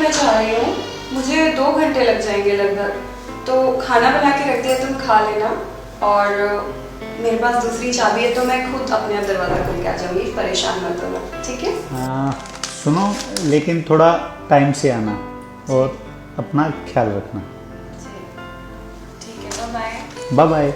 मैं जा रही हूँ, मुझे 2 घंटे लग जाएंगे लगभग, तो खाना बना के रख दिया, तुम खा लेना। और मेरे पास दूसरी चाबी है तो मैं खुद अपने आप दरवाज़ा खोल के आ जाऊँगी, परेशान मत होना, ठीक है? सुनो, लेकिन थोड़ा टाइम से आना और अपना ख्याल रखना। ठीक है, bye bye bye.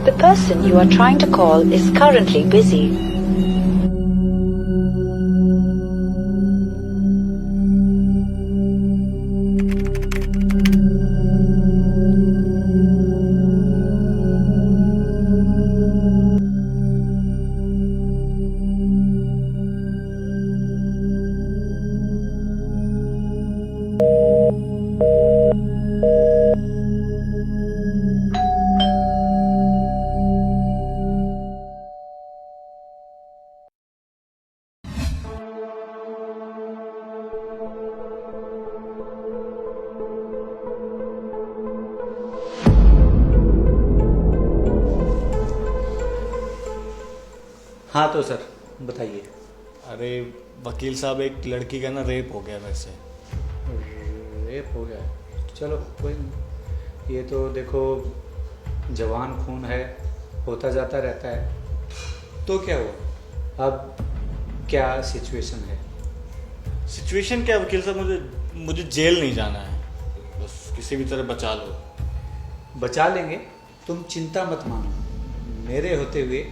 The person you are trying to call is currently busy. हाँ तो सर बताइए। अरे वकील साहब, एक लड़की का ना रेप हो गया वैसे। रेप हो गया? चलो कोई नहीं, ये तो देखो जवान खून है, होता जाता रहता है। तो क्या हुआ अब, क्या सिचुएशन है? सिचुएशन क्या वकील साहब, मुझे जेल नहीं जाना है, बस किसी भी तरह बचा लो। बचा लेंगे, तुम चिंता मत मानो। मेरे होते हुए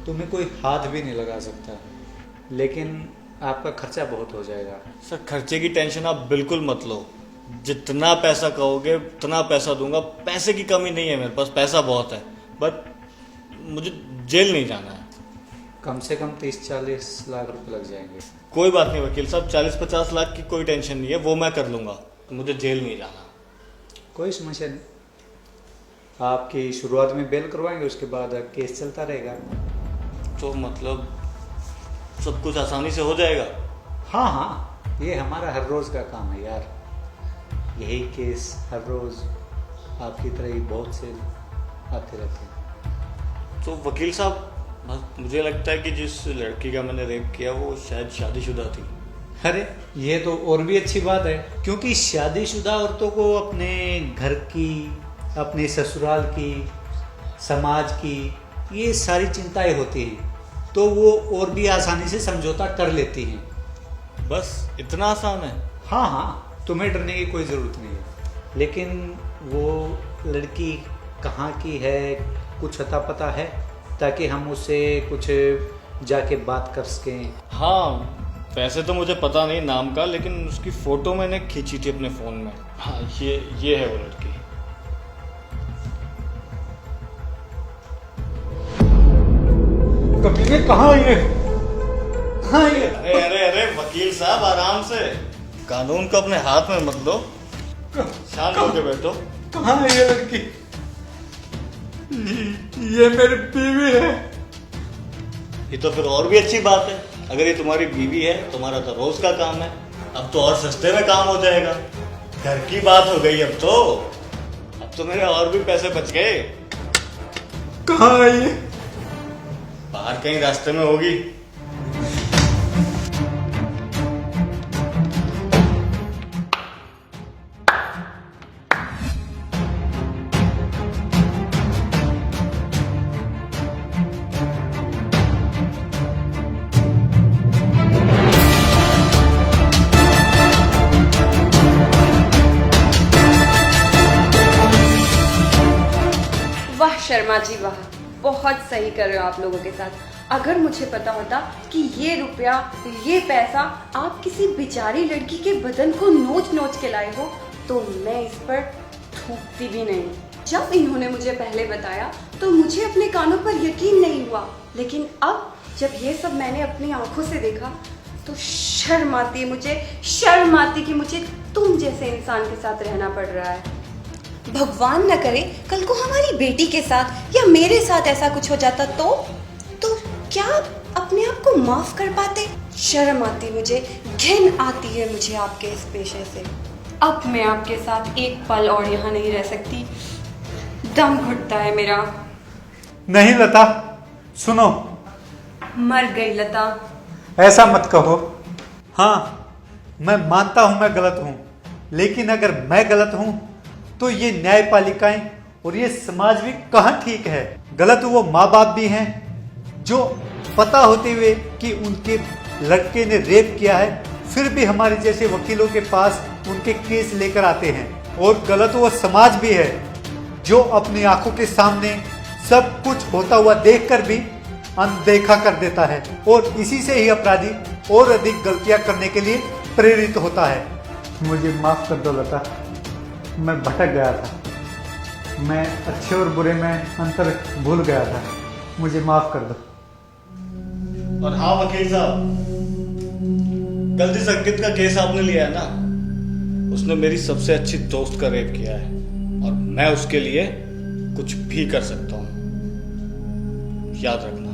तुम्हें कोई हाथ भी नहीं लगा सकता, लेकिन आपका खर्चा बहुत हो जाएगा। सर खर्चे की टेंशन आप बिल्कुल मत लो, जितना पैसा कहोगे उतना पैसा दूंगा। पैसे की कमी नहीं है मेरे पास, पैसा बहुत है, बट मुझे जेल नहीं जाना है। कम से कम 30-40 लाख रुपए लग जाएंगे। कोई बात नहीं वकील साहब, 40-50 लाख की कोई टेंशन नहीं है, वो मैं कर लूँगा। मुझे जेल नहीं जाना। कोई समस्या नहीं, आपकी शुरुआत में बेल करवाएंगे, उसके बाद केस चलता रहेगा। तो मतलब सब कुछ आसानी से हो जाएगा? हाँ हाँ, ये हमारा हर रोज़ का काम है यार। यही केस हर रोज़ आपकी तरह ही बहुत से आते रहते हैं। तो वकील साहब, मुझे लगता है कि जिस लड़की का मैंने रेप किया वो शायद शादीशुदा थी। अरे ये तो और भी अच्छी बात है, क्योंकि शादीशुदा औरतों को अपने घर की, अपने ससुराल की, समाज की, ये सारी चिंताएं होती हैं, तो वो और भी आसानी से समझौता कर लेती हैं। बस इतना आसान है? हाँ हाँ, तुम्हें डरने की कोई ज़रूरत नहीं है। लेकिन वो लड़की कहाँ की है, कुछ अता पता है, ताकि हम उससे कुछ जाके बात कर सकें? हाँ, वैसे तो मुझे पता नहीं नाम का, लेकिन उसकी फ़ोटो मैंने खींची थी अपने फ़ोन में। हाँ, ये है वो लड़की। कमीने कहाँ है ये? कहाँ है ये? अरे अरे अरे वकील साहब, आराम से, कानून को अपने हाथ में मत लो, शांत होके बैठो। कहाँ है ये लड़की? ये मेरी बीवी है। ये तो फिर और भी अच्छी बात है, अगर ये तुम्हारी बीवी है, तुम्हारा तो रोज का काम है, अब तो और सस्ते में काम हो जाएगा। घर की बात हो गई अब तो मेरे और भी पैसे बच गए। कहाँ है ये? बाहर कहीं रास्ते में होगी। वाह शर्मा जी वाह, बहुत सही कर रहे हो आप लोगों के साथ। अगर मुझे पता होता कि ये रुपया, ये पैसा आप किसी बेचारी लड़की के बदन को नोच नोच के लाए हो, तो मैं इस पर थूकती भी नहीं। जब इन्होंने मुझे पहले बताया तो मुझे अपने कानों पर यकीन नहीं हुआ, लेकिन अब जब ये सब मैंने अपनी आंखों से देखा तो शर्म आती है मुझे, शर्म आती कि मुझे तुम जैसे इंसान के साथ रहना पड़ रहा है। भगवान न करे कल को हमारी बेटी के साथ या मेरे साथ ऐसा कुछ हो जाता तो क्या आप अपने आप को माफ कर पाते? शर्म आती मुझे, घिन आती है मुझे आपके इस पेशे से। अब मैं आपके साथ एक पल और यहाँ नहीं रह सकती, दम घुटता है मेरा। नहीं लता, सुनो, मर गई लता। ऐसा मत कहो। हाँ, मैं मानता हूं मैं गलत हूं, लेकिन अगर मैं गलत हूं तो ये न्यायपालिकाएं और ये समाज भी कहाँ ठीक है। गलत वो माँ बाप भी हैं जो पता होते हुए कि उनके लड़के ने रेप किया है फिर भी हमारे जैसे वकीलों के पास उनके केस लेकर आते हैं। और गलत वो समाज भी है जो अपनी आंखों के सामने सब कुछ होता हुआ देखकर भी अनदेखा कर देता है, और इसी से ही अपराधी और अधिक गलतियां करने के लिए प्रेरित होता है। मुझे माफ कर दो लता, मैं भटक गया था, मैं अच्छे और बुरे में अंतर भूल गया था, मुझे माफ कर दो। और हाँ वकील साहब, गलती से अंकित का केस आपने लिया है ना, उसने मेरी सबसे अच्छी दोस्त का रेप किया है और मैं उसके लिए कुछ भी कर सकता हूँ, याद रखना।